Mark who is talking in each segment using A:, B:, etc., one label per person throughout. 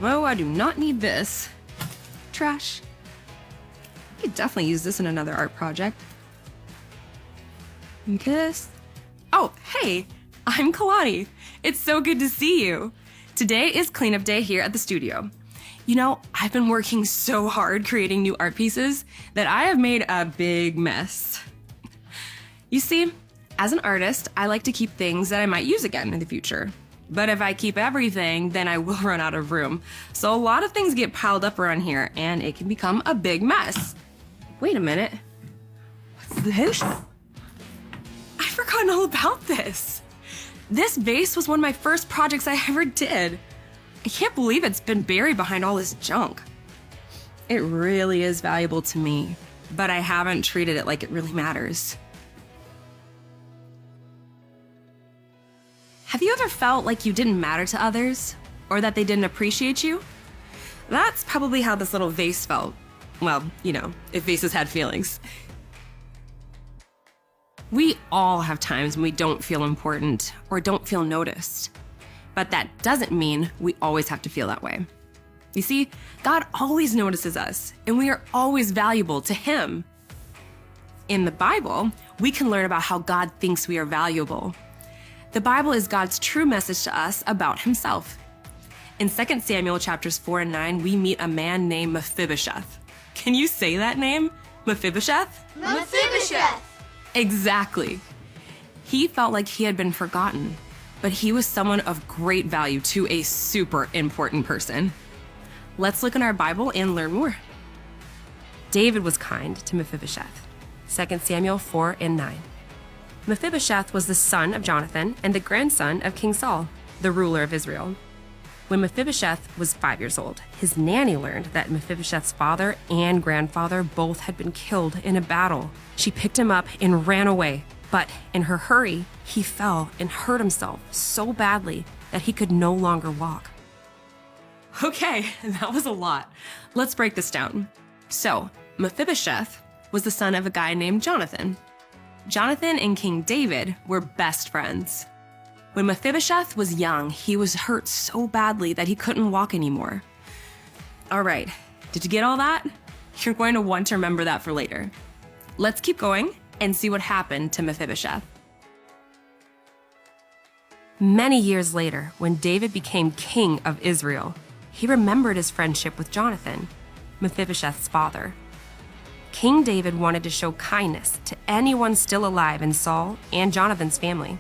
A: Oh, I do not need this. Trash. I could definitely use this in another art project. Kiss. Oh, hey, I'm Kalani. It's so good to see you. Today is cleanup day here at the studio. You know, I've been working so hard creating new art pieces that I have made a big mess. You see, as an artist, I like to keep things that I might use again in the future. But if I keep everything, then I will run out of room. So a lot of things get piled up around here and it can become a big mess. Wait a minute. What's this? I'd forgotten all about this. This vase was one of my first projects I ever did. I can't believe it's been buried behind all this junk. It really is valuable to me, but I haven't treated it like it really matters. Have you ever felt like you didn't matter to others, or that they didn't appreciate you? That's probably how this little vase felt. Well, you know, if vases had feelings. We all have times when we don't feel important or don't feel noticed. But that doesn't mean we always have to feel that way. You see, God always notices us, and we are always valuable to Him. In the Bible, we can learn about how God thinks we are valuable. The Bible is God's true message to us about Himself. In 2 Samuel chapters 4 and 9, we meet a man named Mephibosheth. Can you say that name? Mephibosheth?
B: Mephibosheth!
A: Exactly. He felt like he had been forgotten, but he was someone of great value to a super important person. Let's look in our Bible and learn more. David was kind to Mephibosheth. 2 Samuel 4 and 9. Mephibosheth was the son of Jonathan and the grandson of King Saul, the ruler of Israel. When Mephibosheth was 5 years old, his nanny learned that Mephibosheth's father and grandfather both had been killed in a battle. She picked him up and ran away, but in her hurry, he fell and hurt himself so badly that he could no longer walk. Okay, that was a lot. Let's break this down. So, Mephibosheth was the son of a guy named Jonathan. Jonathan and King David were best friends. When Mephibosheth was young, he was hurt so badly that he couldn't walk anymore. All right, did you get all that? You're going to want to remember that for later. Let's keep going and see what happened to Mephibosheth. Many years later, when David became king of Israel, he remembered his friendship with Jonathan, Mephibosheth's father. King David wanted to show kindness to anyone still alive in Saul and Jonathan's family.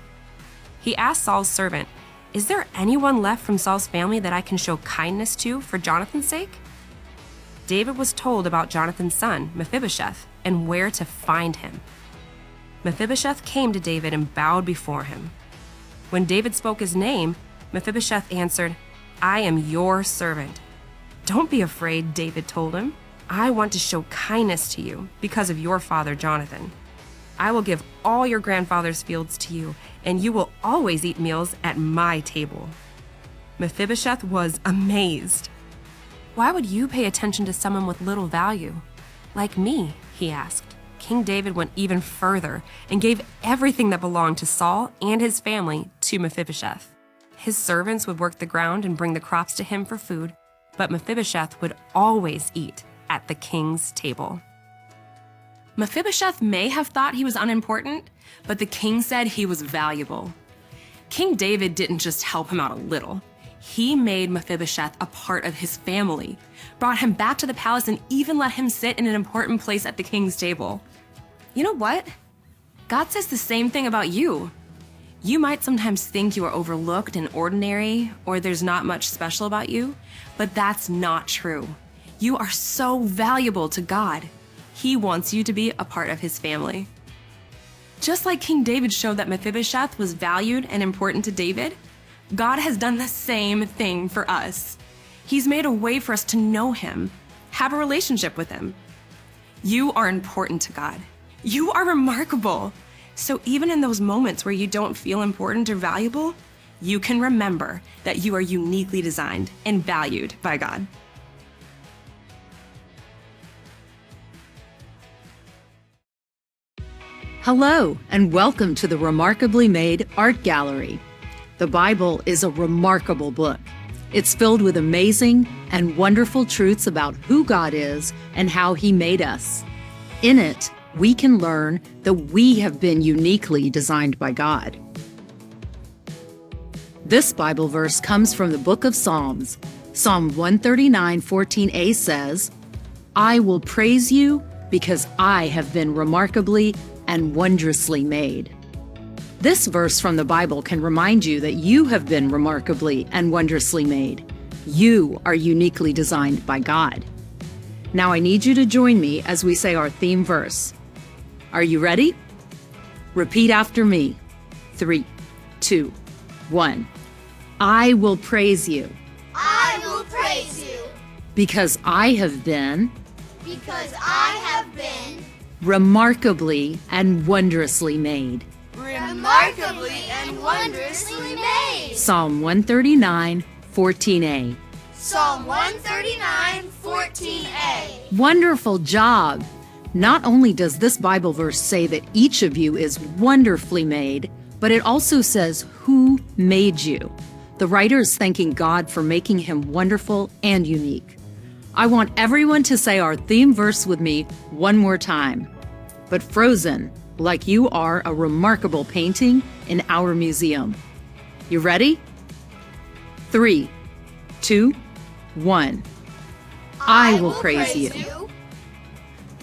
A: He asked Saul's servant, "Is there anyone left from Saul's family that I can show kindness to for Jonathan's sake?" David was told about Jonathan's son, Mephibosheth, and where to find him. Mephibosheth came to David and bowed before him. When David spoke his name, Mephibosheth answered, "I am your servant." "Don't be afraid," David told him. "I want to show kindness to you because of your father Jonathan. I will give all your grandfather's fields to you, and you will always eat meals at my table." Mephibosheth was amazed. "Why would you pay attention to someone with little value? Like me?" he asked. King David went even further and gave everything that belonged to Saul and his family to Mephibosheth. His servants would work the ground and bring the crops to him for food, but Mephibosheth would always eat at the king's table. Mephibosheth may have thought he was unimportant, but the king said he was valuable. King David didn't just help him out a little. He made Mephibosheth a part of his family, brought him back to the palace, and even let him sit in an important place at the king's table. You know what? God says the same thing about you. You might sometimes think you are overlooked and ordinary, or there's not much special about you, but that's not true. You are so valuable to God. He wants you to be a part of His family. Just like King David showed that Mephibosheth was valued and important to David, God has done the same thing for us. He's made a way for us to know Him, have a relationship with Him. You are important to God. You are remarkable. So even in those moments where you don't feel important or valuable, you can remember that you are uniquely designed and valued by God.
C: Hello, and welcome to the Remarkably Made Art Gallery. The Bible is a remarkable book. It's filled with amazing and wonderful truths about who God is and how He made us. In it, we can learn that we have been uniquely designed by God. This Bible verse comes from the book of Psalms. Psalm 139:14a says, "I will praise you because I have been remarkably and wondrously made." This verse from the Bible can remind you that you have been remarkably and wondrously made. You are uniquely designed by God. Now I need you to join me as we say our theme verse. Are you ready? Repeat after me. 3, 2, 1. I will praise you.
B: I will praise you.
C: Because I have been remarkably and wondrously made.
B: Remarkably and wondrously made.
C: Psalm 139:14a.
B: Psalm 139:14a.
C: Wonderful job! Not only does this Bible verse say that each of you is wonderfully made, but it also says who made you. The writer is thanking God for making him wonderful and unique. I want everyone to say our theme verse with me one more time, but frozen, like you are a remarkable painting in our museum. You ready? 3, 2, 1. I will praise you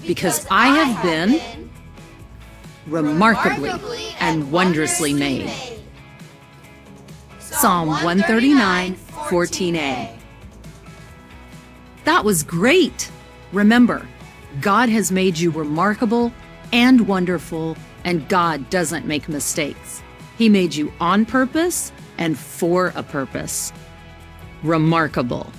C: because I have been remarkably and wondrously made. Psalm 139:14a. That was great! Remember, God has made you remarkable and wonderful, and God doesn't make mistakes. He made you on purpose and for a purpose. Remarkable.